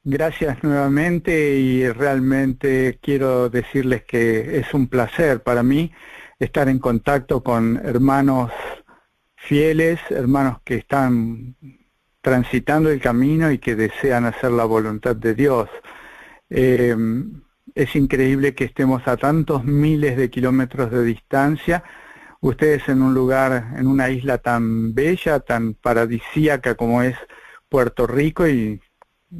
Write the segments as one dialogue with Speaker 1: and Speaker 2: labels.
Speaker 1: Gracias nuevamente y realmente quiero decirles que es un placer para mí estar en contacto con hermanos fieles, hermanos que están transitando el camino y que desean hacer la voluntad de Dios. Eh, es increíble que estemos a tantos miles de kilómetros de distancia, ustedes en un lugar, en una isla tan bella, tan paradisíaca como es Puerto Rico y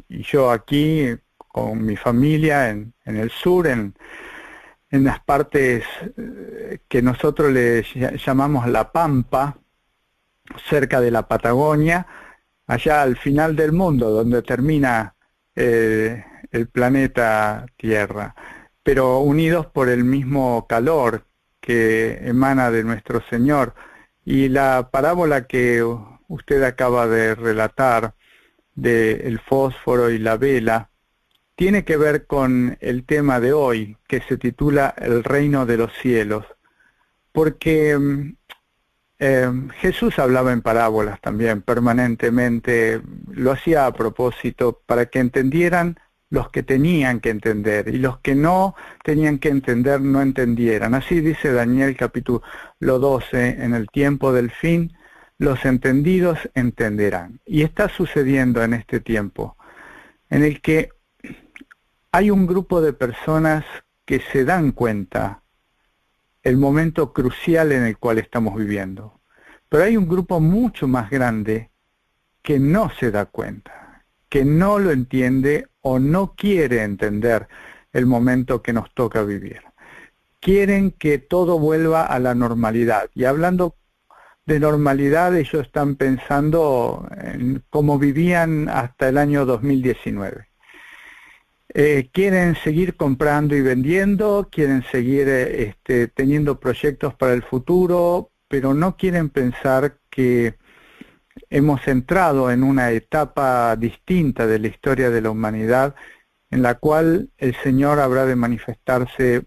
Speaker 1: yo aquí con mi familia en el sur, en las partes que nosotros le llamamos La Pampa, cerca de la Patagonia, allá al final del mundo, donde termina el planeta Tierra, pero unidos por el mismo calor que emana de nuestro Señor. Y la parábola que usted acaba de relatar, del fósforo y la vela, tiene que ver con el tema de hoy, que se titula El reino de los cielos, porque Jesús hablaba en parábolas también permanentemente, lo hacía a propósito para que entendieran los que tenían que entender y los que no tenían que entender no entendieran. Así dice Daniel capítulo 12, en el tiempo del fin, los entendidos entenderán. Y está sucediendo en este tiempo, en el que hay un grupo de personas que se dan cuenta el momento crucial en el cual estamos viviendo. Pero hay un grupo mucho más grande que no se da cuenta, que no lo entiende o no quiere entender el momento que nos toca vivir. Quieren que todo vuelva a la normalidad. Y hablando de normalidad, ellos están pensando en cómo vivían hasta el año 2019. Quieren seguir comprando y vendiendo, quieren seguir teniendo proyectos para el futuro, pero no quieren pensar que hemos entrado en una etapa distinta de la historia de la humanidad, en la cual el Señor habrá de manifestarse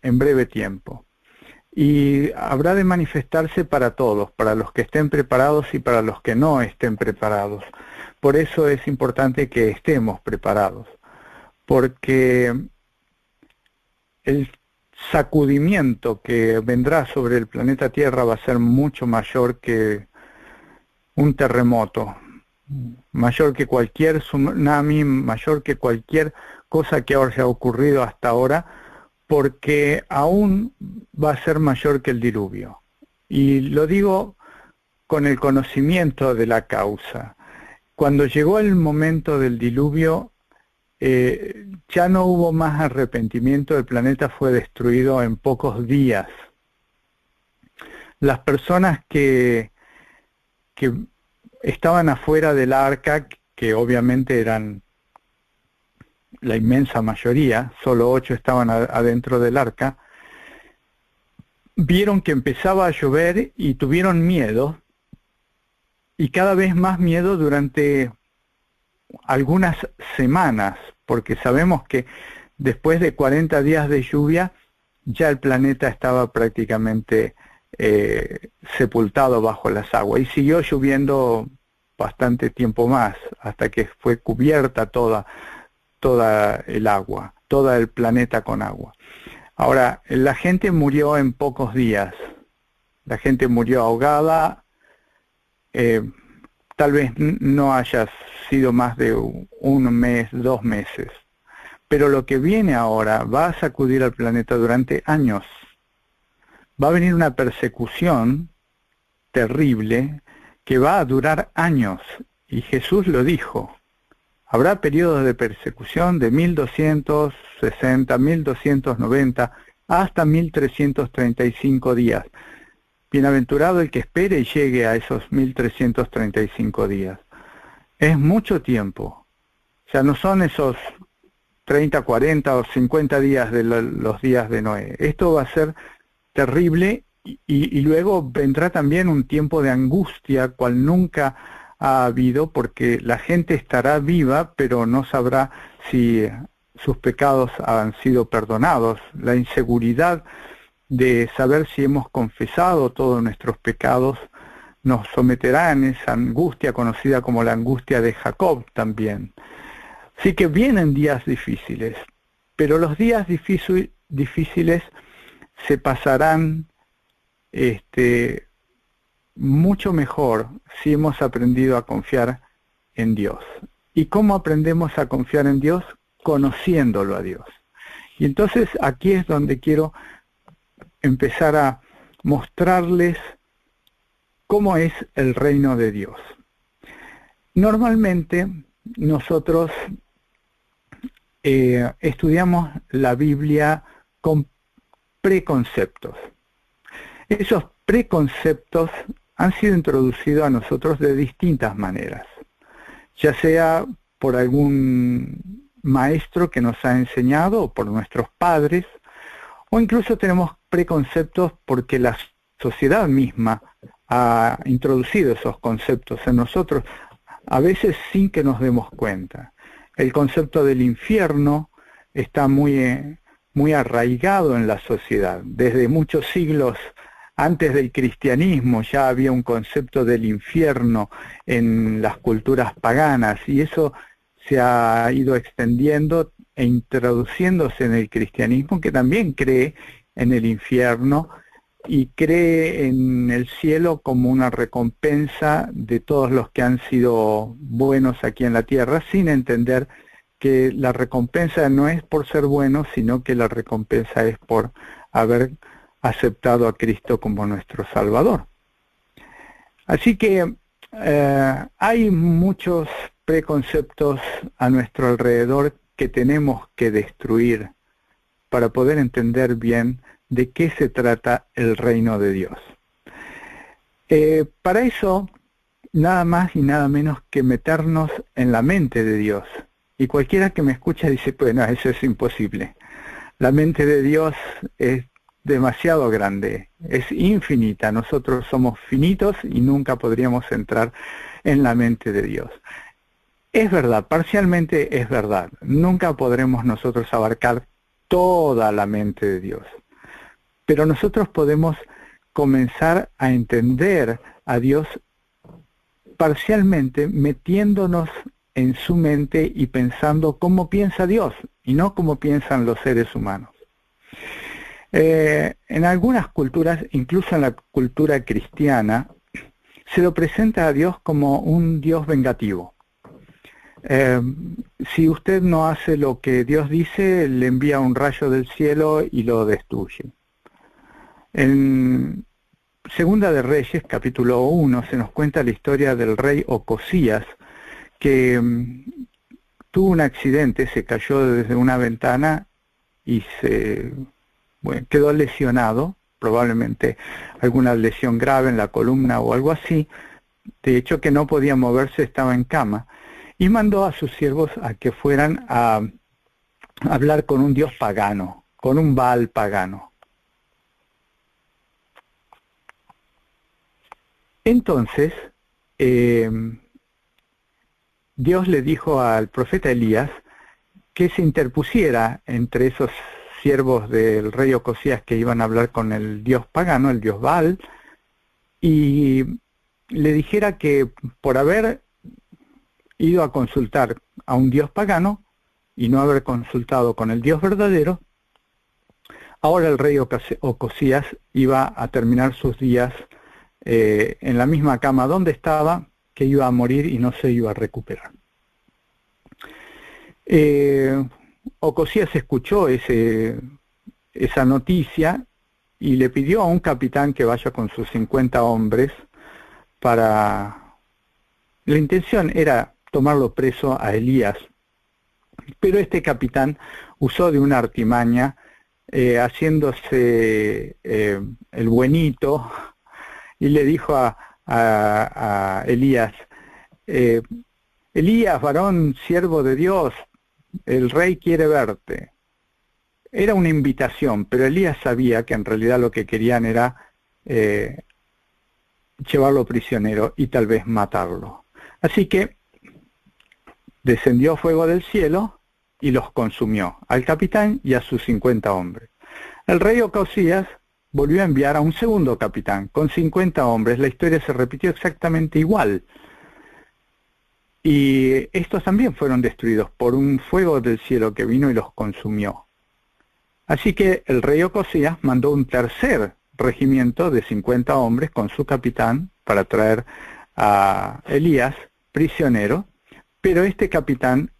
Speaker 1: en breve tiempo. Y habrá de manifestarse para todos, para los que estén preparados y para los que no estén preparados. Por eso es importante que estemos preparados, porque el sacudimiento que vendrá sobre el planeta Tierra va a ser mucho mayor que un terremoto, mayor que cualquier tsunami, mayor que cualquier cosa que haya ocurrido hasta ahora, porque aún va a ser mayor que el diluvio. Y lo digo con el conocimiento de la causa. Cuando llegó el momento del diluvio, ya no hubo más arrepentimiento, el planeta fue destruido en pocos días. Las personas que estaban afuera del arca, que obviamente eran la inmensa mayoría, solo 8 estaban adentro del arca, vieron que empezaba a llover y tuvieron miedo, y cada vez más miedo durante algunas semanas, porque sabemos que después de 40 días de lluvia, ya el planeta estaba prácticamente sepultado bajo las aguas, y siguió lloviendo bastante tiempo más, hasta que fue cubierta toda el agua, todo el planeta con agua. Ahora, la gente murió en pocos días, la gente murió ahogada, tal vez no haya sido más de un mes, 2 meses, pero lo que viene ahora va a sacudir al planeta durante años. Va a venir una persecución terrible que va a durar años, y Jesús lo dijo. Habrá periodos de persecución de 1260, 1290, hasta 1335 días. Bienaventurado el que espere y llegue a esos 1335 días. Es mucho tiempo. O sea, no son esos 30, 40 o 50 días de los días de Noé. Esto va a ser terrible y luego vendrá también un tiempo de angustia, cual nunca ha habido, porque la gente estará viva, pero no sabrá si sus pecados han sido perdonados. La inseguridad de saber si hemos confesado todos nuestros pecados nos someterá en esa angustia conocida como la angustia de Jacob también. Así que vienen días difíciles, pero los días difíciles se pasarán mucho mejor si hemos aprendido a confiar en Dios. ¿Y cómo aprendemos a confiar en Dios? Conociéndolo a Dios. Y entonces aquí es donde quiero empezar a mostrarles cómo es el reino de Dios. Normalmente nosotros estudiamos la Biblia con preconceptos. Esos preconceptos han sido introducidos a nosotros de distintas maneras, ya sea por algún maestro que nos ha enseñado, o por nuestros padres, o incluso tenemos preconceptos porque la sociedad misma ha introducido esos conceptos en nosotros, a veces sin que nos demos cuenta. El concepto del infierno está muy arraigado en la sociedad. Desde muchos siglos antes del cristianismo ya había un concepto del infierno en las culturas paganas, y eso se ha ido extendiendo e introduciéndose en el cristianismo, que también cree en el infierno y cree en el cielo como una recompensa de todos los que han sido buenos aquí en la tierra, sin entender que la recompensa no es por ser buenos, sino que la recompensa es por haber aceptado a Cristo como nuestro Salvador. Así que hay muchos preconceptos a nuestro alrededor que tenemos que destruir para poder entender bien de qué se trata el reino de Dios. Para eso, nada más y nada menos que meternos en la mente de Dios. Y cualquiera que me escucha dice, pues no, eso es imposible. La mente de Dios es demasiado grande, es infinita. Nosotros somos finitos y nunca podríamos entrar en la mente de Dios. Es verdad, parcialmente es verdad. Nunca podremos nosotros abarcar toda la mente de Dios. Pero nosotros podemos comenzar a entender a Dios parcialmente, metiéndonos en su mente y pensando cómo piensa Dios y no cómo piensan los seres humanos. En algunas culturas, incluso en la cultura cristiana, se lo presenta a Dios como un Dios vengativo. Si usted no hace lo que Dios dice, le envía un rayo del cielo y lo destruye. En Segunda de Reyes, capítulo 1, se nos cuenta la historia del rey Ocosías, que tuvo un accidente, se cayó desde una ventana y quedó lesionado, probablemente alguna lesión grave en la columna o algo así. De hecho, que no podía moverse, estaba en cama, y mandó a sus siervos a que fueran a hablar con un dios pagano, con un Baal pagano. Entonces, Dios le dijo al profeta Elías que se interpusiera entre esos siervos del rey Ocosías que iban a hablar con el dios pagano, el dios Baal, y le dijera que por haber ido a consultar a un dios pagano y no haber consultado con el Dios verdadero, ahora el rey Ocosías iba a terminar sus días en la misma cama donde estaba, que iba a morir y no se iba a recuperar. Ocosías escuchó esa noticia y le pidió a un capitán que vaya con sus 50 hombres para... La intención era tomarlo preso a Elías, pero este capitán usó de una artimaña, haciéndose el buenito, y le dijo a Elías, Elías, varón, siervo de Dios, el rey quiere verte. Era una invitación, pero Elías sabía que en realidad lo que querían era llevarlo prisionero y tal vez matarlo. Así que descendió fuego del cielo y los consumió, al capitán y a sus 50 hombres. El rey Ocosías volvió a enviar a un segundo capitán con 50 hombres. La historia se repitió exactamente igual. Y estos también fueron destruidos por un fuego del cielo que vino y los consumió. Así que el rey Ocosías mandó un tercer regimiento de 50 hombres con su capitán para traer a Elías prisionero, pero este capitán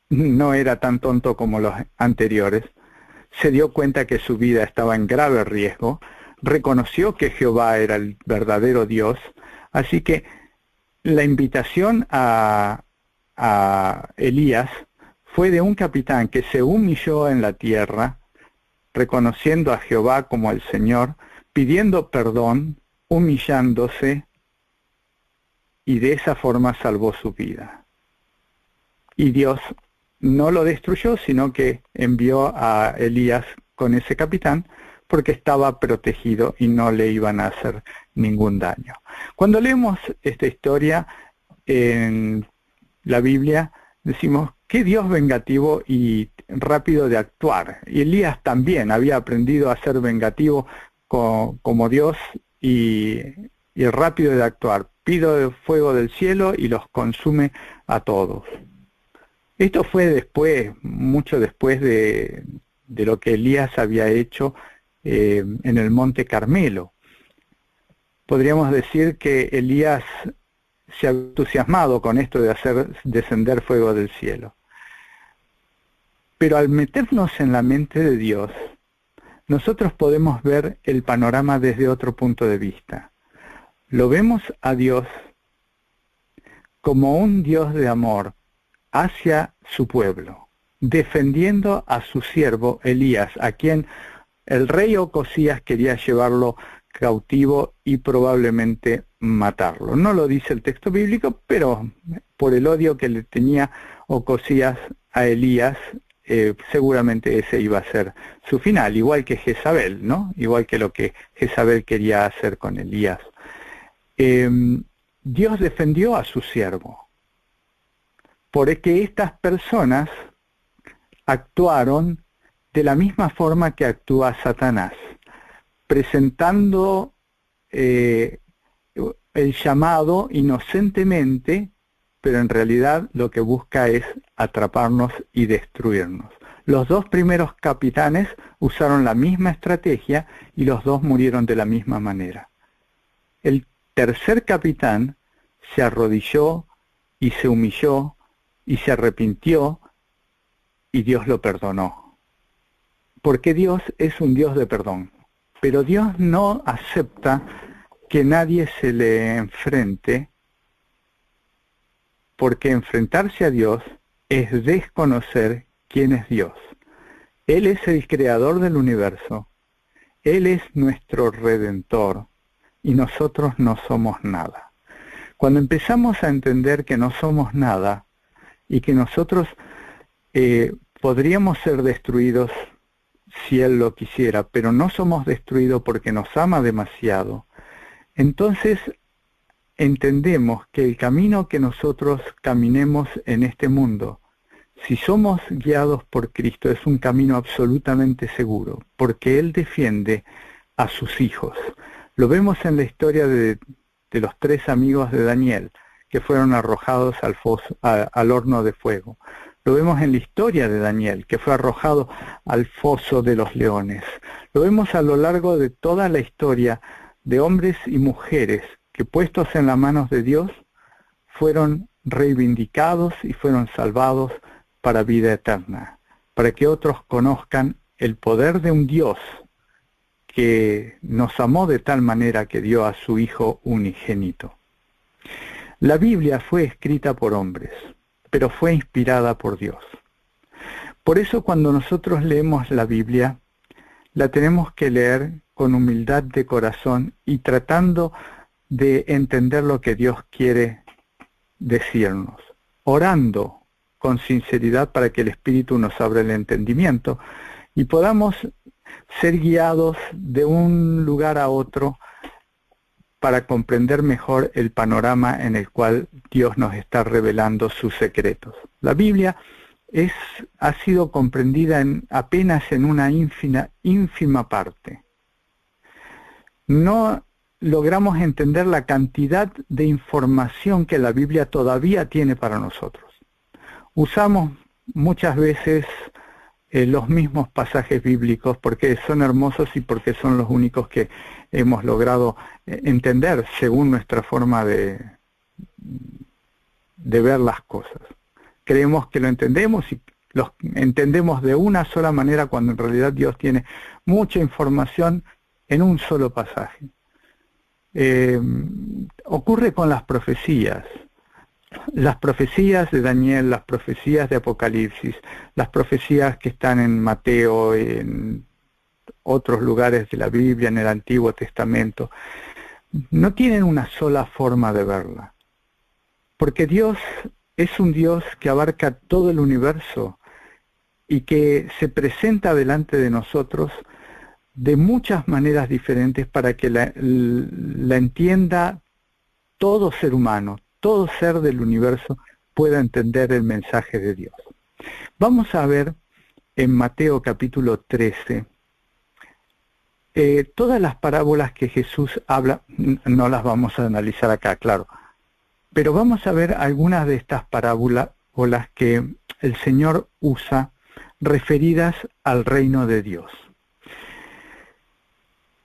Speaker 1: no era tan tonto como los anteriores. Se dio cuenta que su vida estaba en grave riesgo, reconoció que Jehová era el verdadero Dios, así que la invitación a Elías fue de un capitán que se humilló en la tierra, reconociendo a Jehová como el Señor, pidiendo perdón, humillándose, y de esa forma salvó su vida. Y Dios no lo destruyó, sino que envió a Elías con ese capitán, porque estaba protegido y no le iban a hacer ningún daño. Cuando leemos esta historia en la Biblia, decimos, qué Dios vengativo y rápido de actuar. Y Elías también había aprendido a ser vengativo como Dios y rápido de actuar. Pido el fuego del cielo y los consume a todos. Esto fue después, mucho después de lo que Elías había hecho en el Monte Carmelo. Podríamos decir que Elías se ha entusiasmado con esto de hacer descender fuego del cielo. Pero al meternos en la mente de Dios, nosotros podemos ver el panorama desde otro punto de vista. Lo vemos a Dios como un Dios de amor hacia su pueblo, defendiendo a su siervo Elías, a quien el rey Ocosías quería llevarlo cautivo y probablemente matarlo. No lo dice el texto bíblico, pero por el odio que le tenía Ocosías a Elías, seguramente ese iba a ser su final, igual que Jezabel, ¿no? Igual que lo que Jezabel quería hacer con Elías. Dios defendió a su siervo, porque estas personas actuaron de la misma forma que actúa Satanás, presentando el llamado inocentemente, pero en realidad lo que busca es atraparnos y destruirnos. Los dos primeros capitanes usaron la misma estrategia y los dos murieron de la misma manera. El tercer capitán se arrodilló y se humilló y se arrepintió y Dios lo perdonó. Porque Dios es un Dios de perdón. Pero Dios no acepta que nadie se le enfrente, porque enfrentarse a Dios es desconocer quién es Dios. Él es el creador del universo, Él es nuestro redentor y nosotros no somos nada. Cuando empezamos a entender que no somos nada y que nosotros podríamos ser destruidos si Él lo quisiera, pero no somos destruidos porque nos ama demasiado, entonces entendemos que el camino que nosotros caminemos en este mundo, si somos guiados por Cristo, es un camino absolutamente seguro, porque Él defiende a sus hijos. Lo vemos en la historia de los 3 amigos de Daniel, que fueron arrojados al horno de fuego. Lo vemos en la historia de Daniel, que fue arrojado al foso de los leones. Lo vemos a lo largo de toda la historia de hombres y mujeres que, puestos en las manos de Dios, fueron reivindicados y fueron salvados para vida eterna, para que otros conozcan el poder de un Dios que nos amó de tal manera que dio a su Hijo unigénito. La Biblia fue escrita por hombres, pero fue inspirada por Dios. Por eso cuando nosotros leemos la Biblia, la tenemos que leer con humildad de corazón y tratando de entender lo que Dios quiere decirnos, orando con sinceridad para que el Espíritu nos abra el entendimiento y podamos ser guiados de un lugar a otro para comprender mejor el panorama en el cual Dios nos está revelando sus secretos. La Biblia ha sido comprendida apenas en una ínfima parte. No logramos entender la cantidad de información que la Biblia todavía tiene para nosotros. Usamos muchas veces los mismos pasajes bíblicos porque son hermosos y porque son los únicos que hemos logrado entender según nuestra forma de ver las cosas. Creemos que lo entendemos y los entendemos de una sola manera cuando en realidad Dios tiene mucha información en un solo pasaje. Ocurre con las profecías de Daniel, las profecías de Apocalipsis, las profecías que están en Mateo, en otros lugares de la Biblia, en el Antiguo Testamento, no tienen una sola forma de verla, porque Dios es un Dios que abarca todo el universo y que se presenta delante de nosotros de muchas maneras diferentes para que la entienda todo ser humano, todo ser del universo pueda entender el mensaje de Dios. Vamos a ver en Mateo capítulo 13, todas las parábolas que Jesús habla, no las vamos a analizar acá, claro, pero vamos a ver algunas de estas parábolas que el Señor usa referidas al reino de Dios.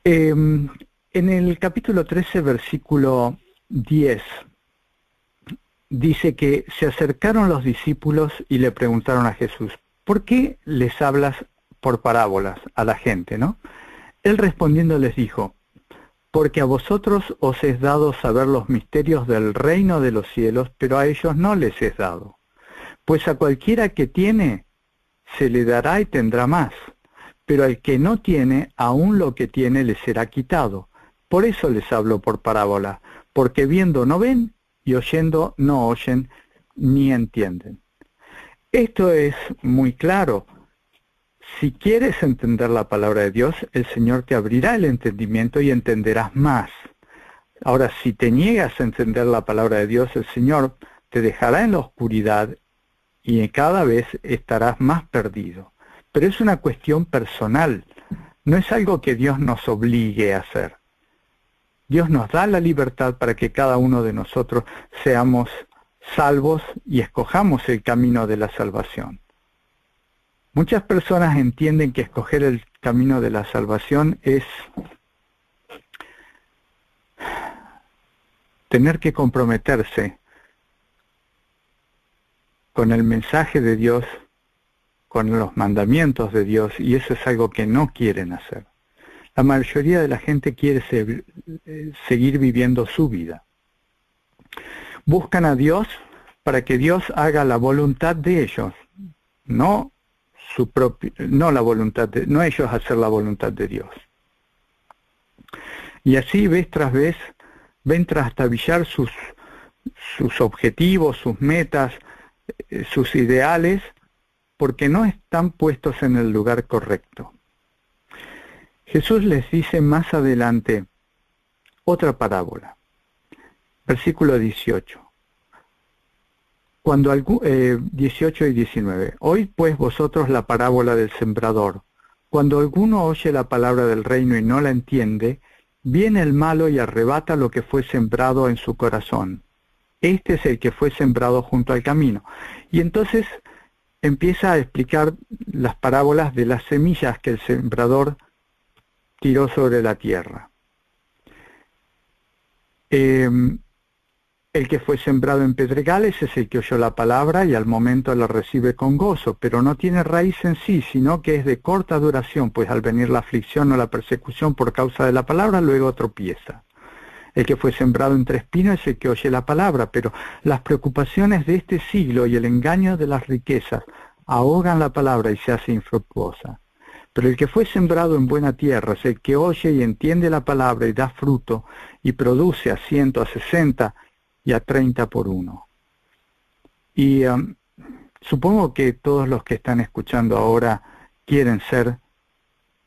Speaker 1: En el capítulo 13, versículo 10, dice que se acercaron los discípulos y le preguntaron a Jesús, ¿por qué les hablas por parábolas a la gente, no? Él respondiendo les dijo, porque a vosotros os es dado saber los misterios del reino de los cielos, pero a ellos no les es dado. Pues a cualquiera que tiene, se le dará y tendrá más, pero al que no tiene, aún lo que tiene le será quitado. Por eso les hablo por parábola, porque viendo no ven, y oyendo no oyen, ni entienden. Esto es muy claro. Si quieres entender la palabra de Dios, el Señor te abrirá el entendimiento y entenderás más. Ahora, si te niegas a entender la palabra de Dios, el Señor te dejará en la oscuridad y cada vez estarás más perdido. Pero es una cuestión personal, no es algo que Dios nos obligue a hacer. Dios nos da la libertad para que cada uno de nosotros seamos salvos y escojamos el camino de la salvación. Muchas personas entienden que escoger el camino de la salvación es tener que comprometerse con el mensaje de Dios, con los mandamientos de Dios, y eso es algo que no quieren hacer. La mayoría de la gente quiere seguir viviendo su vida. Buscan a Dios para que Dios haga la voluntad de ellos, no ellos hacer la voluntad de Dios. Y así vez tras vez ven trastabillar sus objetivos, sus metas, sus ideales, porque no están puestos en el lugar correcto. Jesús les dice más adelante otra parábola, versículo 18. 18 y 19. Oíd pues vosotros la parábola del sembrador. Cuando alguno oye la palabra del reino y no la entiende, viene el malo y arrebata lo que fue sembrado en su corazón. Este es el que fue sembrado junto al camino. Y entonces empieza a explicar las parábolas de las semillas que el sembrador tiró sobre la tierra. El que fue sembrado en pedregales es el que oyó la palabra y al momento la recibe con gozo, pero no tiene raíz en sí, sino que es de corta duración, pues al venir la aflicción o la persecución por causa de la palabra, luego tropieza. El que fue sembrado entre espinos es el que oye la palabra, pero las preocupaciones de este siglo y el engaño de las riquezas ahogan la palabra y se hace infructuosa. Pero el que fue sembrado en buena tierra es el que oye y entiende la palabra y da fruto, y produce a 100, a 60 y a 30 por uno. Y supongo que todos los que están escuchando ahora quieren ser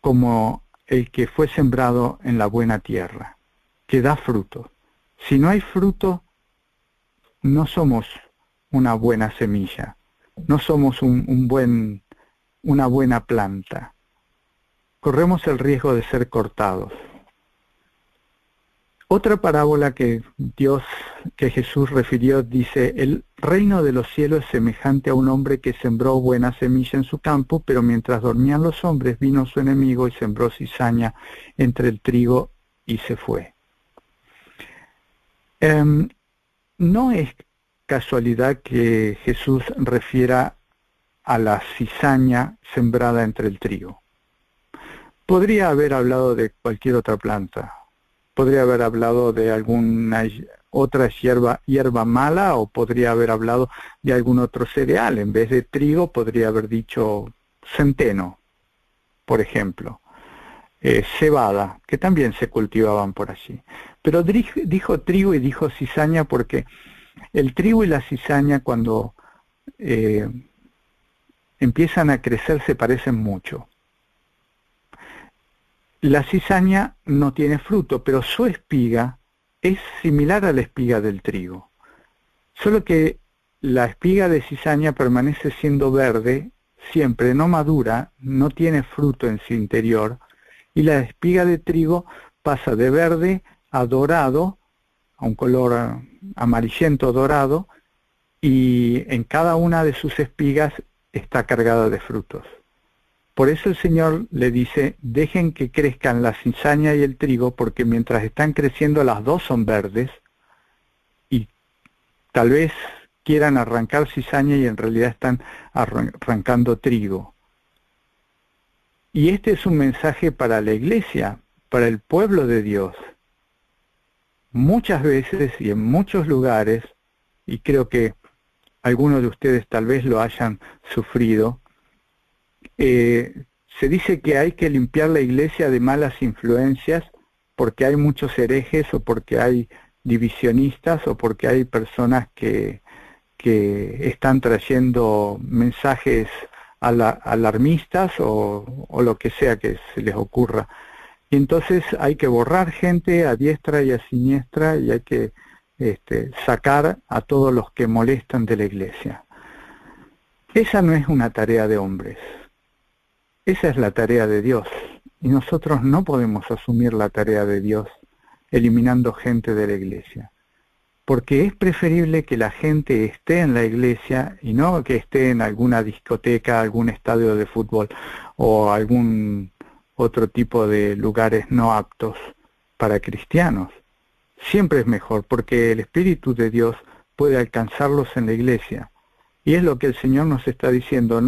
Speaker 1: como el que fue sembrado en la buena tierra, que da fruto. Si no hay fruto, no somos una buena semilla, no somos una buena planta. Corremos el riesgo de ser cortados. Otra parábola que Jesús refirió, dice: el reino de los cielos es semejante a un hombre que sembró buena semilla en su campo, pero mientras dormían los hombres vino su enemigo y sembró cizaña entre el trigo y se fue. No es casualidad que Jesús refiera a la cizaña sembrada entre el trigo. Podría haber hablado de cualquier otra planta, podría haber hablado de alguna otra hierba mala, o podría haber hablado de algún otro cereal. En vez de trigo podría haber dicho centeno, por ejemplo, cebada, que también se cultivaban por allí. Pero dijo trigo y dijo cizaña porque el trigo y la cizaña, cuando empiezan a crecer, se parecen mucho. La cizaña no tiene fruto, pero su espiga es similar a la espiga del trigo. Solo que la espiga de cizaña permanece siendo verde siempre, no madura, no tiene fruto en su interior, y la espiga de trigo pasa de verde a dorado, a un color amarillento dorado, y en cada una de sus espigas está cargada de frutos. Por eso el Señor le dice: dejen que crezcan la cizaña y el trigo, porque mientras están creciendo las dos son verdes, y tal vez quieran arrancar cizaña y en realidad están arrancando trigo. Y este es un mensaje para la iglesia, para el pueblo de Dios. Muchas veces y en muchos lugares, y creo que algunos de ustedes tal vez lo hayan sufrido, se dice que hay que limpiar la iglesia de malas influencias porque hay muchos herejes, o porque hay divisionistas, o porque hay personas que están trayendo mensajes alarmistas o lo que sea que se les ocurra. Y entonces hay que borrar gente a diestra y a siniestra, y hay que sacar a todos los que molestan de la iglesia. Esa no es una tarea de hombres. Esa es la tarea de Dios, y nosotros no podemos asumir la tarea de Dios eliminando gente de la iglesia, porque es preferible que la gente esté en la iglesia y no que esté en alguna discoteca, algún estadio de fútbol o algún otro tipo de lugares no aptos para cristianos. Siempre es mejor, porque el Espíritu de Dios puede alcanzarlos en la iglesia, y es lo que el Señor nos está diciendo: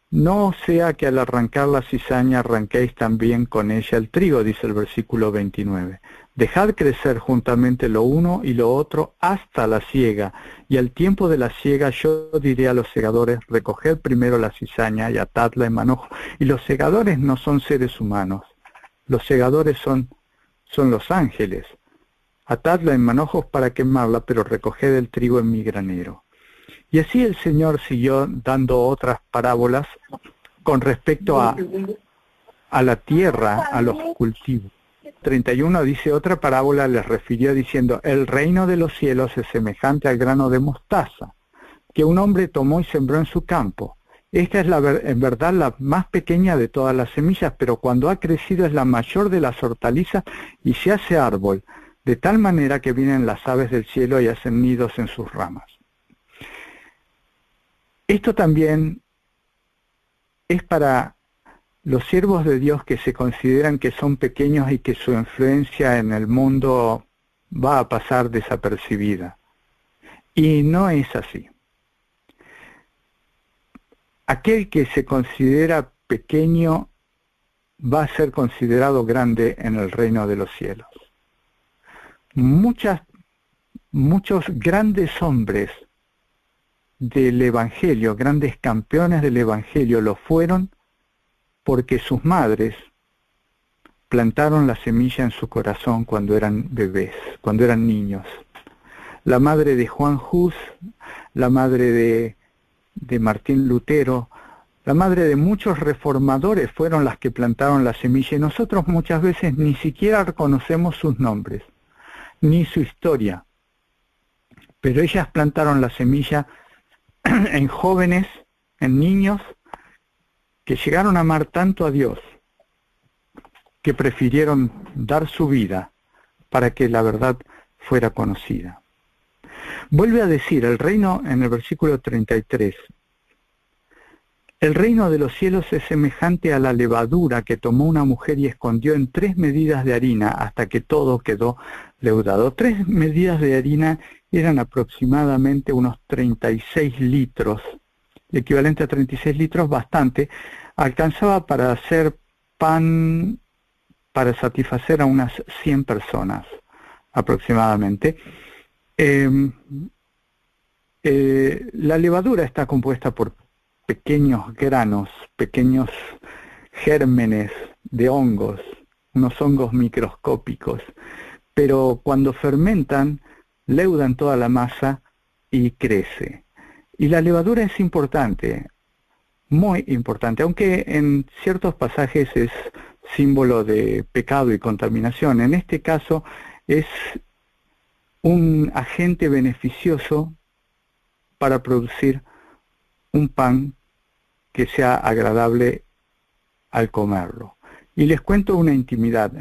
Speaker 1: no sea que al arrancar la cizaña arranquéis también con ella el trigo, dice el versículo 29. Dejad crecer juntamente lo uno y lo otro hasta la siega, y al tiempo de la siega yo diré a los segadores: recoged primero la cizaña y atadla en manojo. Y los segadores no son seres humanos, los segadores son los ángeles. Atadla en manojos para quemarla, pero recoged el trigo en mi granero. Y así el Señor siguió dando otras parábolas con respecto a la tierra, a los cultivos. 31 dice: otra parábola les refirió diciendo: el reino de los cielos es semejante al grano de mostaza, que un hombre tomó y sembró en su campo. Esta es en verdad la más pequeña de todas las semillas, pero cuando ha crecido es la mayor de las hortalizas y se hace árbol, de tal manera que vienen las aves del cielo y hacen nidos en sus ramas. Esto también es para los siervos de Dios que se consideran que son pequeños y que su influencia en el mundo va a pasar desapercibida. Y no es así. Aquel que se considera pequeño va a ser considerado grande en el reino de los cielos. Muchos grandes hombres del Evangelio, grandes campeones del Evangelio, lo fueron porque sus madres plantaron la semilla en su corazón cuando eran bebés, cuando eran niños. La madre de Juan Hus, la madre de Martín Lutero, la madre de muchos reformadores fueron las que plantaron la semilla, y nosotros muchas veces ni siquiera reconocemos sus nombres, ni su historia. Pero ellas plantaron la semilla en jóvenes, en niños, que llegaron a amar tanto a Dios, que prefirieron dar su vida para que la verdad fuera conocida. Vuelve a decir el reino en el versículo 33. El reino de los cielos es semejante a la levadura que tomó una mujer y escondió en 3 medidas de harina hasta que todo quedó leudado. 3 medidas de harina eran aproximadamente unos 36 litros, el equivalente a 36 litros, bastante. Alcanzaba para hacer pan para satisfacer a unas 100 personas aproximadamente. La levadura está compuesta por pequeños granos, pequeños gérmenes de hongos, unos hongos microscópicos, pero cuando fermentan, leudan toda la masa y crece. Y la levadura es importante, muy importante, aunque en ciertos pasajes es símbolo de pecado y contaminación. En este caso es un agente beneficioso para producir un pan que sea agradable al comerlo. Y les cuento una intimidad.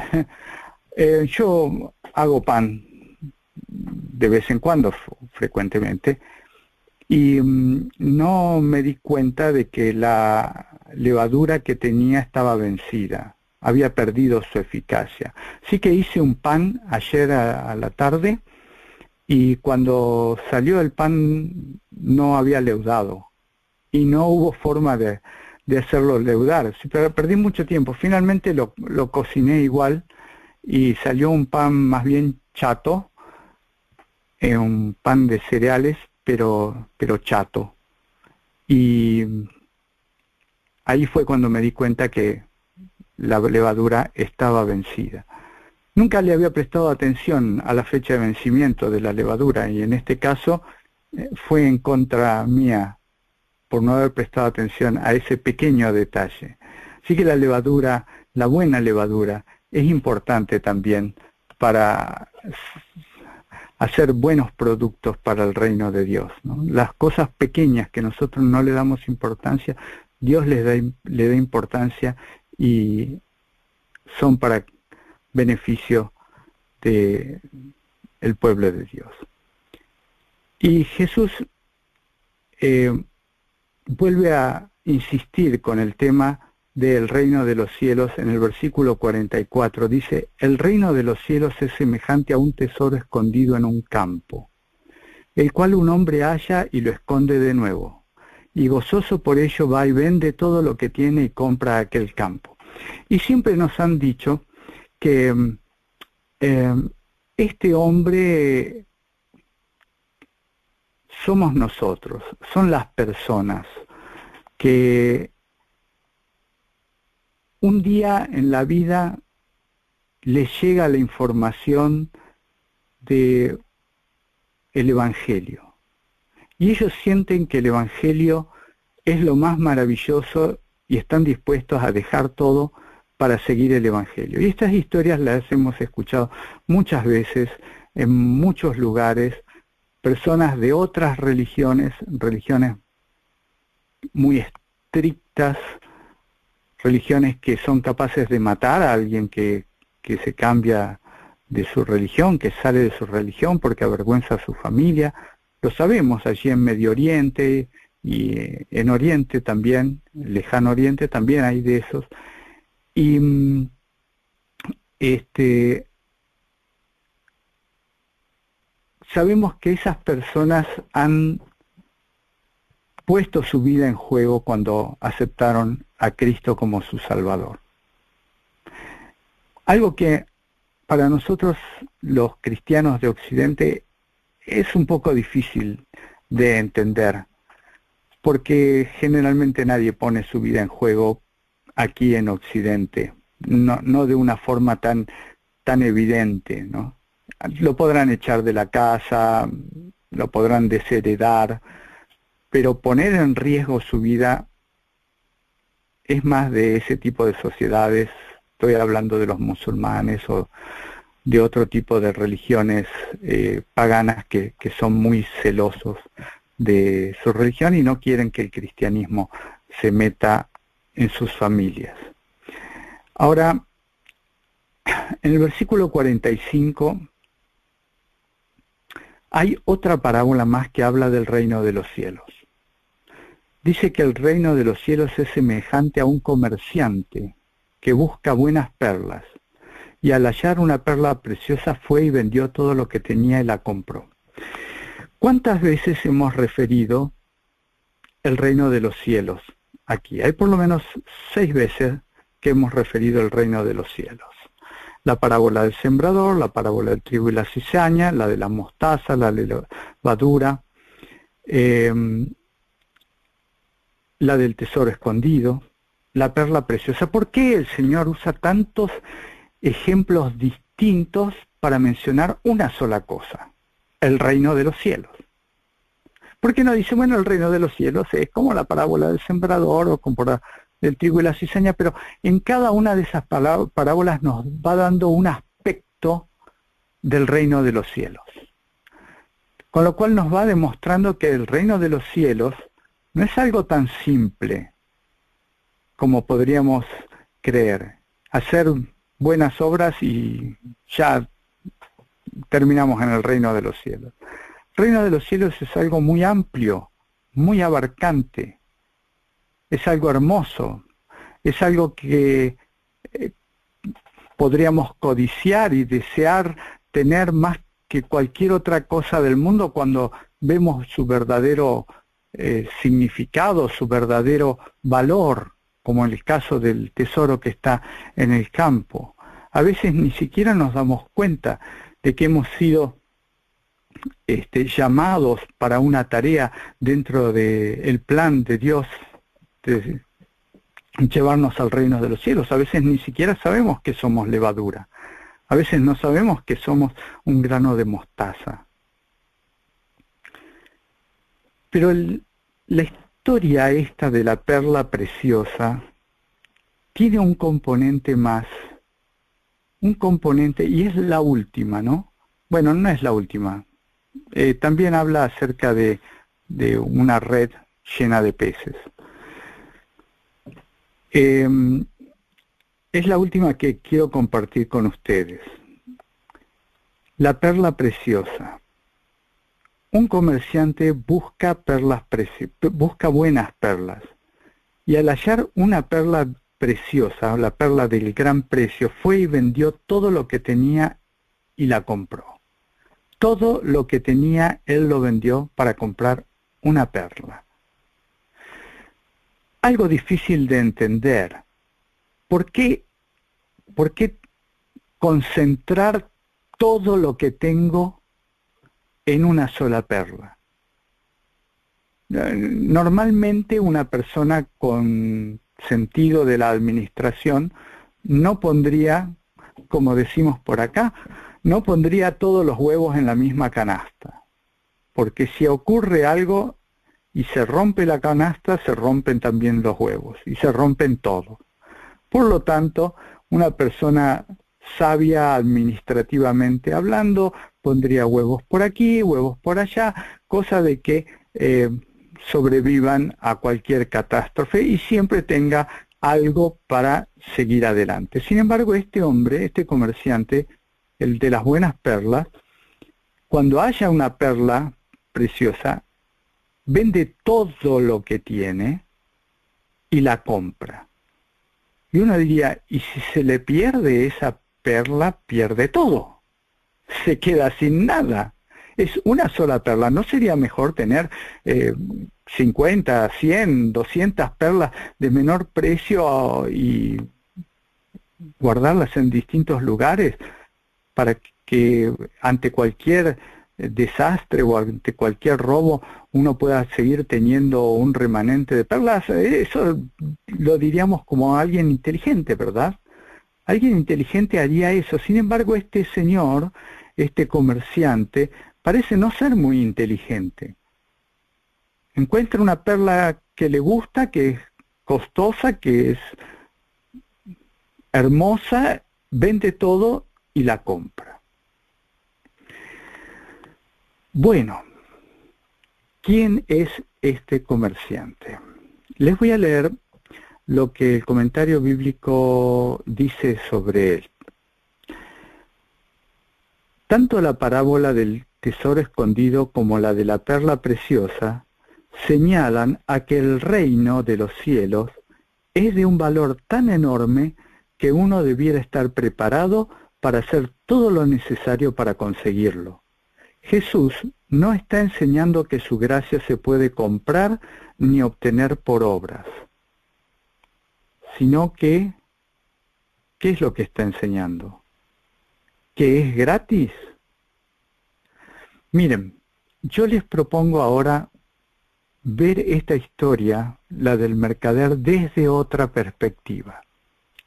Speaker 1: Yo hago pan de vez en cuando, frecuentemente, y no me di cuenta de que la levadura que tenía estaba vencida, había perdido su eficacia. Así que hice un pan ayer a la tarde, y cuando salió el pan no había leudado, y no hubo forma de hacerlo leudar. Pero perdí mucho tiempo. Finalmente lo cociné igual, y salió un pan más bien chato, un pan de cereales, pero chato. Y ahí fue cuando me di cuenta que la levadura estaba vencida. Nunca le había prestado atención a la fecha de vencimiento de la levadura, y en este caso fue en contra mía por no haber prestado atención a ese pequeño detalle. Así que la levadura, la buena levadura, es importante también para hacer buenos productos para el reino de Dios, ¿no? Las cosas pequeñas que nosotros no le damos importancia, Dios le da importancia, y son para beneficio del pueblo de Dios. Y Jesús vuelve a insistir con el tema del reino de los cielos en el versículo 44. Dice: el reino de los cielos es semejante a un tesoro escondido en un campo, el cual un hombre halla y lo esconde de nuevo, y gozoso por ello va y vende todo lo que tiene y compra aquel campo. Y siempre nos han dicho que este hombre somos nosotros, son las personas que un día en la vida les llega la información de el Evangelio, y ellos sienten que el Evangelio es lo más maravilloso y están dispuestos a dejar todo para seguir el Evangelio. Y estas historias las hemos escuchado muchas veces en muchos lugares. Personas de otras religiones muy estrictas, religiones que son capaces de matar a alguien que se cambia de su religión, que sale de su religión porque avergüenza a su familia. Lo sabemos allí en Medio Oriente y en Oriente también, Lejano Oriente también hay de esos. Y sabemos que esas personas han puesto su vida en juego cuando aceptaron a Cristo como su Salvador. Algo que para nosotros los cristianos de Occidente es un poco difícil de entender, porque generalmente nadie pone su vida en juego aquí en Occidente, no de una forma tan evidente, ¿no? Lo podrán echar de la casa, lo podrán desheredar, pero poner en riesgo su vida es más de ese tipo de sociedades. Estoy hablando de los musulmanes o de otro tipo de religiones paganas que son muy celosos de su religión y no quieren que el cristianismo se meta en sus familias. Ahora, En el versículo 45 hay otra parábola más que habla del reino de los cielos. Dice que el reino de los cielos es semejante a un comerciante que busca buenas perlas, y al hallar una perla preciosa fue y vendió todo lo que tenía y la compró. ¿Cuántas veces hemos referido el reino de los cielos aquí? Hay por lo menos 6 veces que hemos referido el reino de los cielos. La parábola del sembrador, la parábola del trigo y la cizaña, la de la mostaza, la de la levadura, la del tesoro escondido, la perla preciosa. ¿Por qué el Señor usa tantos ejemplos distintos para mencionar una sola cosa? El reino de los cielos. ¿Por qué no dice, bueno, el reino de los cielos es como la parábola del sembrador o como del trigo y la cizaña? Pero en cada una de esas parábolas nos va dando un aspecto del reino de los cielos. Con lo cual nos va demostrando que el reino de los cielos no es algo tan simple como podríamos creer. Hacer buenas obras y ya terminamos en el reino de los cielos. El reino de los cielos es algo muy amplio, muy abarcante, es algo hermoso, es algo que podríamos codiciar y desear tener más que cualquier otra cosa del mundo cuando vemos su verdadero significado, su verdadero valor, como en el caso del tesoro que está en el campo. A veces ni siquiera nos damos cuenta de que hemos sido llamados para una tarea dentro del plan de Dios de llevarnos al reino de los cielos. A veces ni siquiera sabemos que somos levadura. A veces no sabemos que somos un grano de mostaza. Pero la historia esta de la perla preciosa tiene un componente más, y es la última, ¿no? Bueno, no es la última. También habla acerca de una red llena de peces. Es la última que quiero compartir con ustedes. La perla preciosa. Un comerciante busca buenas perlas, y al hallar una perla preciosa, la perla del gran precio, fue y vendió todo lo que tenía y la compró. Todo lo que tenía él lo vendió para comprar una perla. Algo difícil de entender. ¿Por qué concentrar todo lo que tengo en una sola perla? Normalmente una persona con sentido de la administración no pondría, como decimos por acá, no pondría todos los huevos en la misma canasta, porque si ocurre algo y se rompe la canasta, se rompen también los huevos y se rompen todos. Por lo tanto, una persona sabia administrativamente hablando pondría huevos por aquí, huevos por allá, cosa de que sobrevivan a cualquier catástrofe y siempre tenga algo para seguir adelante. Sin embargo, este hombre, este comerciante, el de las buenas perlas, cuando haya una perla preciosa, vende todo lo que tiene y la compra. Y uno diría, ¿y si se le pierde esa perla, pierde todo? Se queda sin nada. Es una sola perla. ¿No sería mejor tener 50, 100, 200 perlas de menor precio y guardarlas en distintos lugares para que ante cualquier desastre o ante cualquier robo uno pueda seguir teniendo un remanente de perlas? Eso lo diríamos como alguien inteligente, ¿verdad? Alguien inteligente haría eso. Sin embargo, este señor, este comerciante, parece no ser muy inteligente. Encuentra una perla que le gusta, que es costosa, que es hermosa, vende todo y la compra. Bueno, ¿quién es este comerciante? Les voy a leer lo que el comentario bíblico dice sobre él. Tanto la parábola del tesoro escondido como la de la perla preciosa señalan a que el reino de los cielos es de un valor tan enorme que uno debiera estar preparado para hacer todo lo necesario para conseguirlo. Jesús no está enseñando que su gracia se puede comprar ni obtener por obras, sino que, ¿qué es lo que está enseñando? ¿Que es gratis? Miren, yo les propongo ahora ver esta historia, la del mercader, desde otra perspectiva,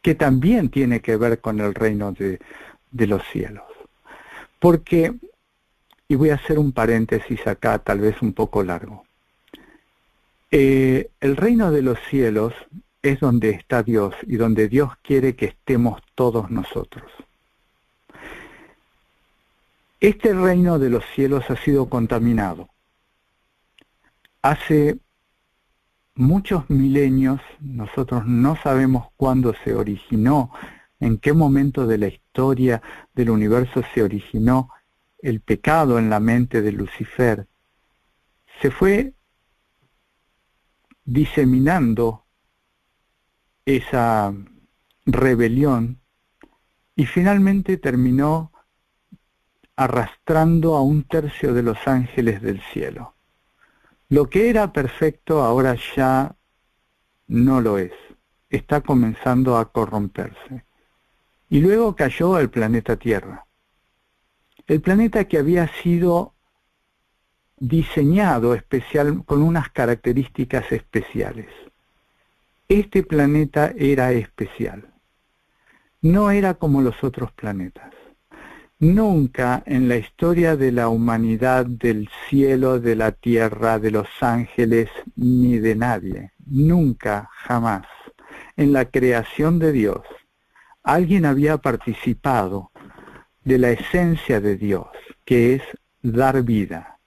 Speaker 1: que también tiene que ver con el reino de los cielos. Porque, y voy a hacer un paréntesis acá, tal vez un poco largo, el reino de los cielos es donde está Dios y donde Dios quiere que estemos todos nosotros. Este reino de los cielos ha sido contaminado. Hace muchos milenios, nosotros no sabemos cuándo se originó, en qué momento de la historia del universo se originó el pecado en la mente de Lucifer. Se fue diseminando esa rebelión y finalmente terminó arrastrando a 1/3 de los ángeles del cielo. Lo que era perfecto ahora ya no lo es. Está comenzando a corromperse. Y luego cayó el planeta Tierra. El planeta que había sido diseñado especial, con unas características especiales. Este planeta era especial. No era como los otros planetas. Nunca en la historia de la humanidad, del cielo, de la tierra, de los ángeles, ni de nadie, nunca, jamás, en la creación de Dios, alguien había participado de la esencia de Dios, que es dar vida.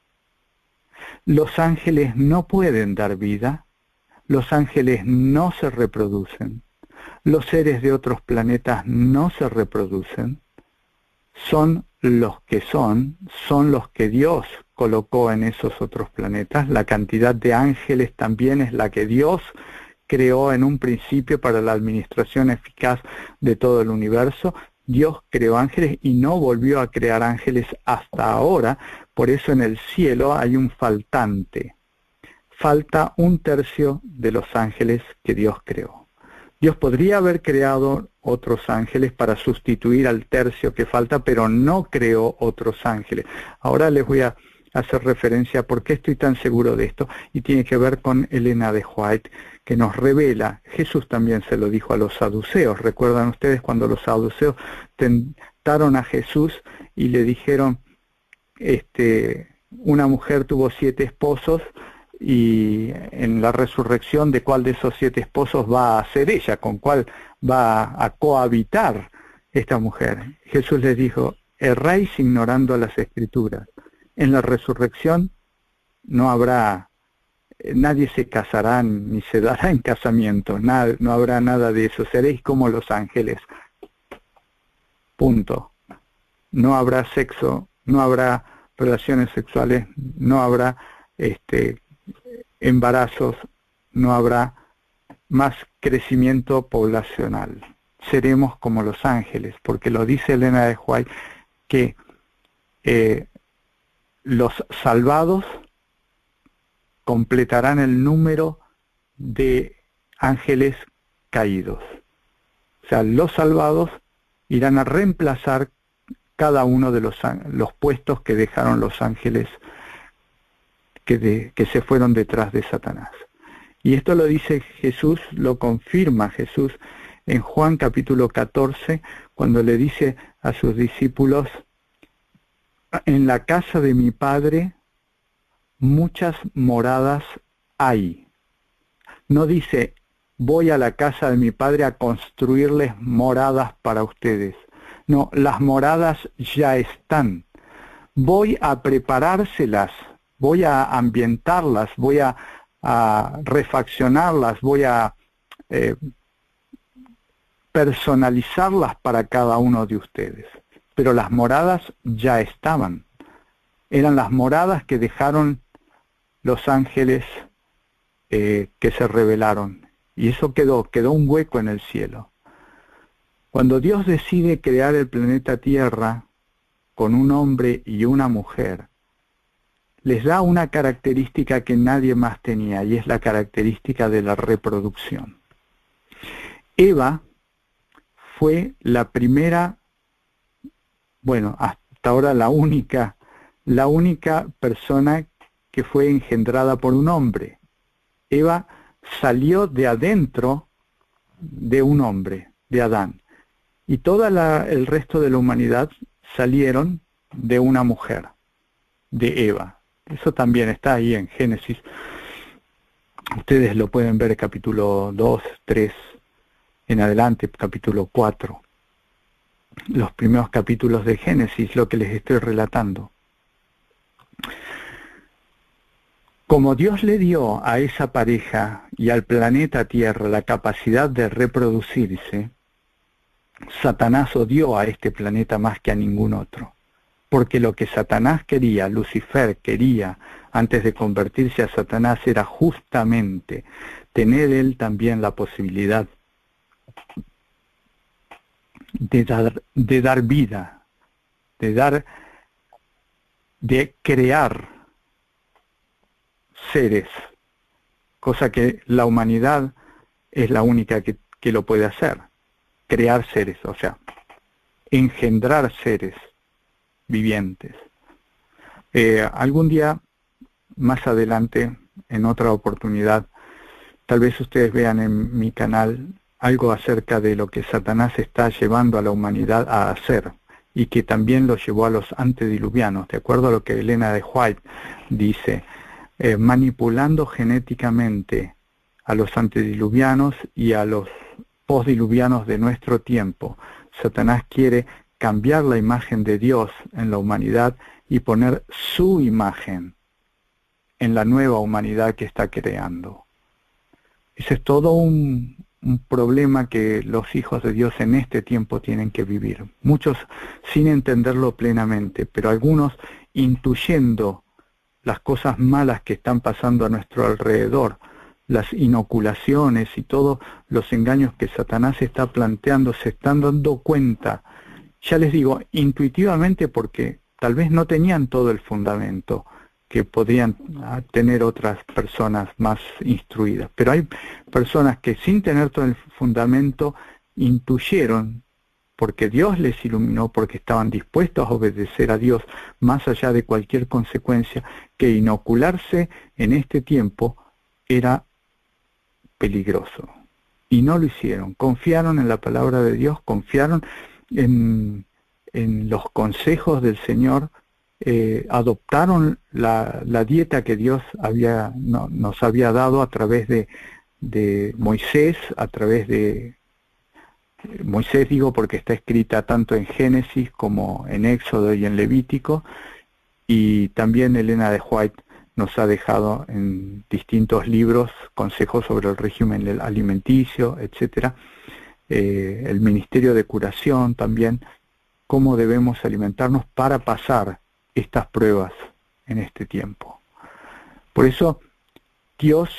Speaker 1: Los ángeles no pueden dar vida, los ángeles no se reproducen, los seres de otros planetas no se reproducen, son los que son los que Dios colocó en esos otros planetas. La cantidad de ángeles también es la que Dios creó en un principio para la administración eficaz de todo el universo. Dios creó ángeles y no volvió a crear ángeles hasta ahora, por eso en el cielo hay un faltante. Falta 1/3 de los ángeles que Dios creó. Dios podría haber creado otros ángeles para sustituir al 1/3 que falta, pero no creó otros ángeles. Ahora les voy a hacer referencia a por qué estoy tan seguro de esto, y tiene que ver con Elena de White, que nos revela, Jesús también se lo dijo a los saduceos. ¿Recuerdan ustedes cuando los saduceos tentaron a Jesús y le dijeron, una mujer tuvo 7 esposos, y en la resurrección, ¿de cuál de esos 7 esposos va a ser ella? ¿Con cuál va a cohabitar esta mujer? Jesús les dijo, erráis ignorando las Escrituras. En la resurrección no habrá, nadie se casará ni se dará en casamiento, no habrá nada de eso, seréis como los ángeles. Punto. No habrá sexo, no habrá relaciones sexuales, no habrá embarazos, no habrá más crecimiento poblacional. Seremos como los ángeles, porque lo dice Elena de White, que los salvados completarán el número de ángeles caídos. O sea, los salvados irán a reemplazar cada uno de los puestos que dejaron los ángeles que se fueron detrás de Satanás. Y esto lo dice Jesús, lo confirma Jesús en Juan capítulo 14, cuando le dice a sus discípulos, en la casa de mi Padre muchas moradas hay. No dice, voy a la casa de mi Padre a construirles moradas para ustedes. No, las moradas ya están. Voy a preparárselas, voy a ambientarlas, voy a refaccionarlas, voy a personalizarlas para cada uno de ustedes. pero las moradas ya estaban. Eran las moradas que dejaron los ángeles que se rebelaron. Y eso quedó un hueco en el cielo. Cuando Dios decide crear el planeta Tierra con un hombre y una mujer, les da una característica que nadie más tenía, y es la característica de la reproducción. Eva fue la primera, bueno, hasta ahora la única persona que fue engendrada por un hombre. Eva salió de adentro de un hombre, de Adán. Y todo el resto de la humanidad salieron de una mujer, de Eva. Eso también está ahí en Génesis. Ustedes lo pueden ver capítulo 2, 3, en adelante, capítulo 4. Los primeros capítulos de Génesis, lo que les estoy relatando. Como Dios le dio a esa pareja y al planeta Tierra la capacidad de reproducirse, Satanás odió a este planeta más que a ningún otro. Porque lo que Satanás quería, Lucifer quería, antes de convertirse a Satanás, era justamente tener él también la posibilidad de dar vida, de crear seres, cosa que la humanidad es la única que lo puede hacer, crear seres, o sea, engendrar seres vivientes. Algún día, más adelante, en otra oportunidad, tal vez ustedes vean en mi canal algo acerca de lo que Satanás está llevando a la humanidad a hacer, y que también lo llevó a los antediluvianos, de acuerdo a lo que Elena de White dice, manipulando genéticamente a los antediluvianos y a los postdiluvianos de nuestro tiempo. Satanás quiere cambiar la imagen de Dios en la humanidad y poner su imagen en la nueva humanidad que está creando. Ese es todo un problema que los hijos de Dios en este tiempo tienen que vivir. Muchos sin entenderlo plenamente, pero algunos intuyendo las cosas malas que están pasando a nuestro alrededor, las inoculaciones y todos los engaños que Satanás está planteando, se están dando cuenta, ya les digo, intuitivamente, porque tal vez no tenían todo el fundamento que podrían tener otras personas más instruidas. Pero hay personas que sin tener todo el fundamento intuyeron, porque Dios les iluminó, porque estaban dispuestos a obedecer a Dios más allá de cualquier consecuencia, que inocularse en este tiempo era peligroso. Y no lo hicieron, confiaron en la palabra de Dios, confiaron en los consejos del Señor, adoptaron la dieta que Dios nos había dado a través de Moisés, a través de Moisés, digo, porque está escrita tanto en Génesis como en Éxodo y en Levítico, y también Elena de White nos ha dejado en distintos libros consejos sobre el régimen alimenticio, etcétera, el ministerio de curación también, cómo debemos alimentarnos para pasar estas pruebas en este tiempo. Por eso Dios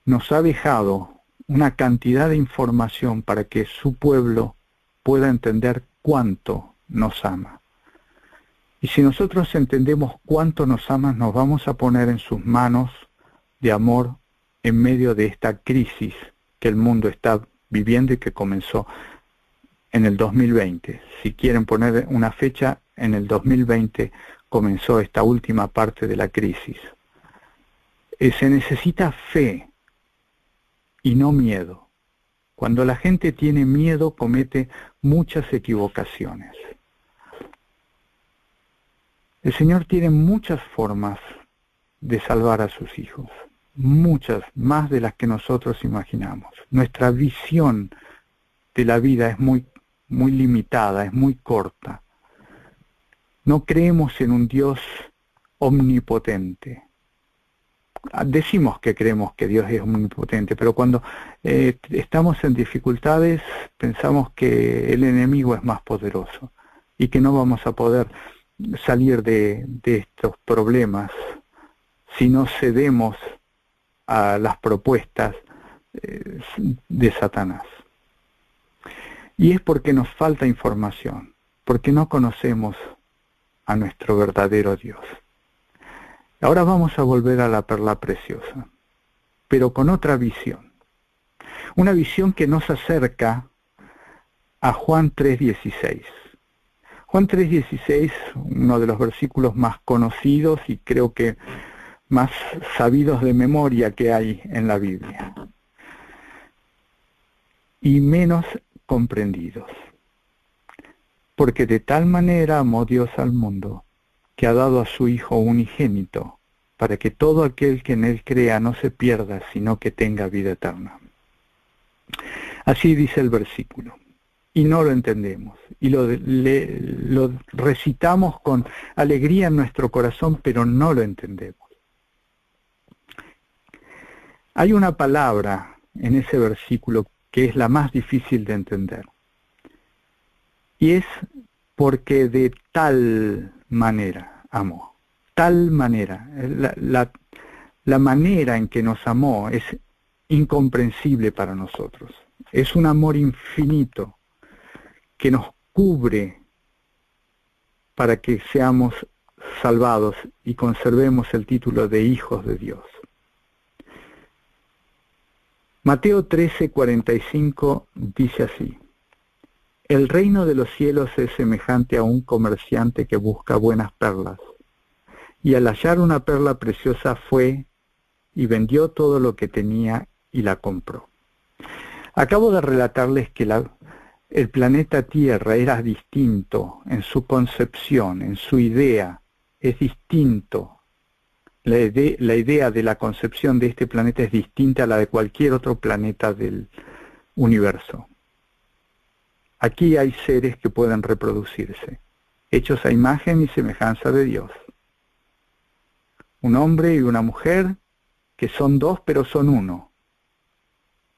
Speaker 1: nos ha dejado una cantidad de información para que su pueblo pueda entender cuánto nos ama. Y si nosotros entendemos cuánto nos ama, nos vamos a poner en sus manos de amor en medio de esta crisis que el mundo está viviendo y que comenzó en el 2020. Si quieren poner una fecha, en el 2020 comenzó esta última parte de la crisis. Se necesita fe y no miedo. Cuando la gente tiene miedo, comete muchas equivocaciones. El Señor tiene muchas formas de salvar a sus hijos, muchas, más de las que nosotros imaginamos. Nuestra visión de la vida es muy limitada, es muy corta. No creemos en un Dios omnipotente. decimos que creemos que Dios es omnipotente, pero cuando estamos en dificultades pensamos que el enemigo es más poderoso y que no vamos a poder salir de estos problemas si no cedemos a las propuestas de Satanás. Y es porque nos falta información, porque no conocemos a nuestro verdadero Dios. Ahora vamos a volver a la perla preciosa, pero con otra visión. Una visión que nos acerca a Juan 3:16. Juan 3:16, uno de los versículos más conocidos y creo que más sabidos de memoria que hay en la Biblia. Y menos comprendidos. Porque de tal manera amó Dios al mundo, que ha dado a su Hijo unigénito, para que todo aquel que en Él crea no se pierda, sino que tenga vida eterna. Así dice el versículo, y no lo entendemos, y lo recitamos con alegría en nuestro corazón, pero no lo entendemos. Hay una palabra en ese versículo que es la más difícil de entender, y es porque de tal manera amó. Tal manera, la manera en que nos amó es incomprensible para nosotros. Es un amor infinito que nos cubre para que seamos salvados y conservemos el título de hijos de Dios. Mateo 13:45 dice así: el reino de los cielos es semejante a un comerciante que busca buenas perlas, y al hallar una perla preciosa fue y vendió todo lo que tenía y la compró. Acabo de relatarles que el planeta Tierra era distinto en su concepción, en su idea, es distinto. La idea de la concepción de este planeta es distinta a la de cualquier otro planeta del universo. Aquí hay seres que pueden reproducirse, hechos a imagen y semejanza de Dios. Un hombre y una mujer que son dos pero son uno,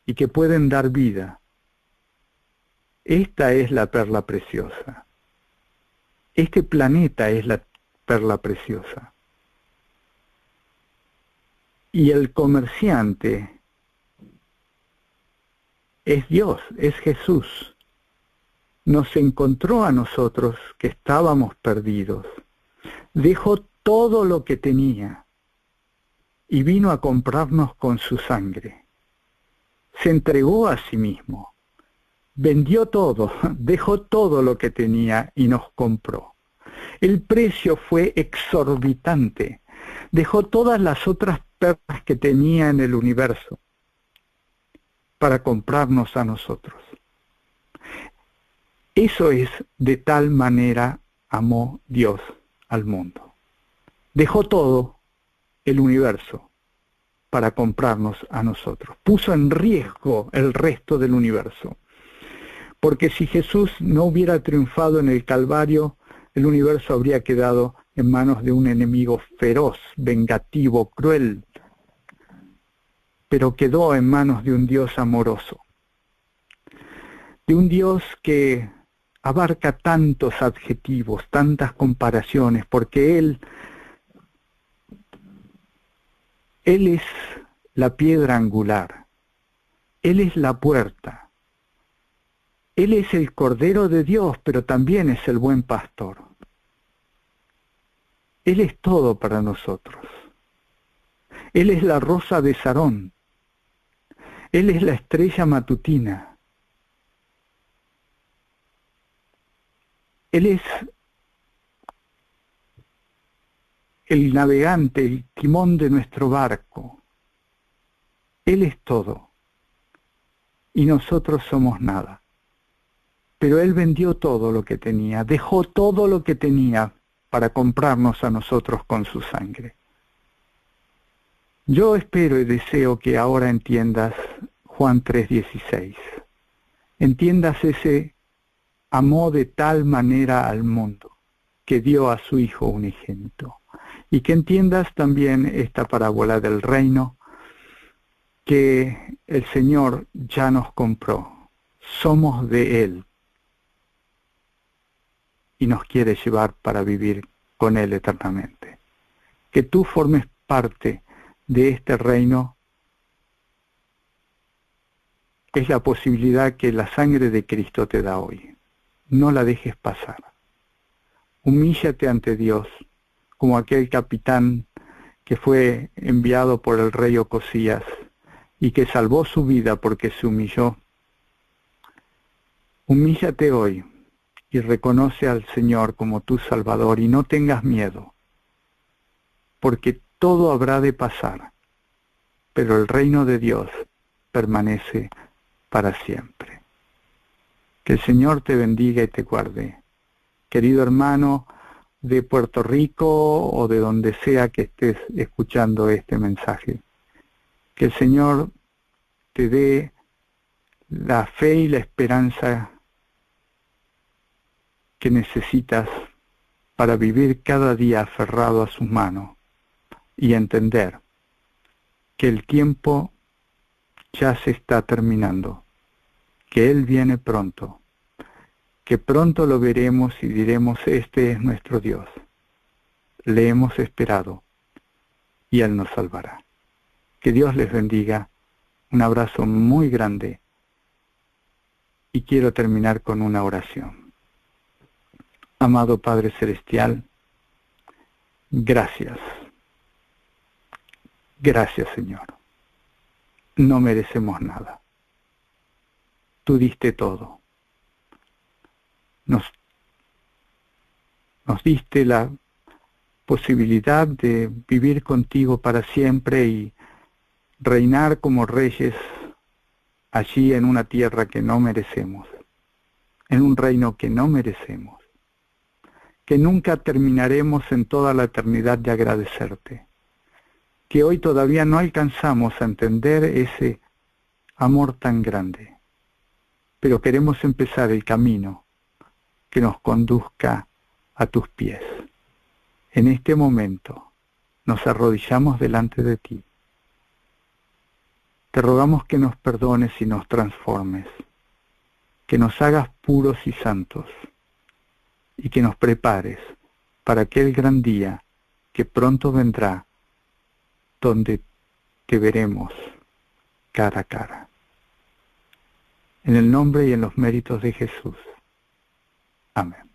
Speaker 1: y que pueden dar vida. Esta es la perla preciosa. Este planeta es la perla preciosa. Y el comerciante es Dios, es Jesús. Nos encontró a nosotros que estábamos perdidos. Dejó todo lo que tenía y vino a comprarnos con su sangre. Se entregó a sí mismo. Vendió todo, dejó todo lo que tenía y nos compró. El precio fue exorbitante. Dejó todas las otras perlas que tenía en el universo para comprarnos a nosotros. Eso es, de tal manera amó Dios al mundo. Dejó todo el universo para comprarnos a nosotros. Puso en riesgo el resto del universo. Porque si Jesús no hubiera triunfado en el Calvario, el universo habría quedado en manos de un enemigo feroz, vengativo, cruel, pero quedó en manos de un Dios amoroso, de un Dios que abarca tantos adjetivos, tantas comparaciones, porque Él es la piedra angular, Él es la puerta, Él es el Cordero de Dios, pero también es el buen pastor. Él es todo para nosotros. Él es la rosa de Sarón. Él es la estrella matutina. Él es el navegante, el timón de nuestro barco. Él es todo. Y nosotros somos nada. Pero Él vendió todo lo que tenía, dejó todo lo que tenía para comprarnos a nosotros con su sangre. Yo espero y deseo que ahora entiendas Juan 3:16. Entiendas ese amó de tal manera al mundo que dio a su Hijo unigénito. y que entiendas también esta parábola del reino que el Señor ya nos compró. Somos de Él y nos quiere llevar para vivir con Él eternamente. Que tú formes parte de este reino es la posibilidad que la sangre de Cristo te da hoy. No la dejes pasar. Humíllate ante Dios, como aquel capitán que fue enviado por el rey Ocosías y que salvó su vida porque se humilló. Humíllate hoy y reconoce al Señor como tu Salvador y no tengas miedo, porque todo habrá de pasar, pero el reino de Dios permanece para siempre. Que el Señor te bendiga y te guarde. Querido hermano de Puerto Rico o de donde sea que estés escuchando este mensaje, que el Señor te dé la fe y la esperanza que necesitas para vivir cada día aferrado a sus manos y entender que el tiempo ya se está terminando, que Él viene pronto, que pronto lo veremos y diremos, este es nuestro Dios, le hemos esperado y Él nos salvará. Que Dios les bendiga, un abrazo muy grande y quiero terminar con una oración. Amado Padre Celestial, gracias. Gracias, Señor. No merecemos nada. Tú diste todo. Nos diste la posibilidad de vivir contigo para siempre y reinar como reyes allí en una tierra que no merecemos, en un reino que no merecemos, que nunca terminaremos en toda la eternidad de agradecerte, que hoy todavía no alcanzamos a entender ese amor tan grande, pero queremos empezar el camino que nos conduzca a tus pies. En este momento nos arrodillamos delante de ti. Te rogamos que nos perdones y nos transformes, que nos hagas puros y santos, y que nos prepares para aquel gran día que pronto vendrá, donde te veremos cara a cara. En el nombre y en los méritos de Jesús. Amén.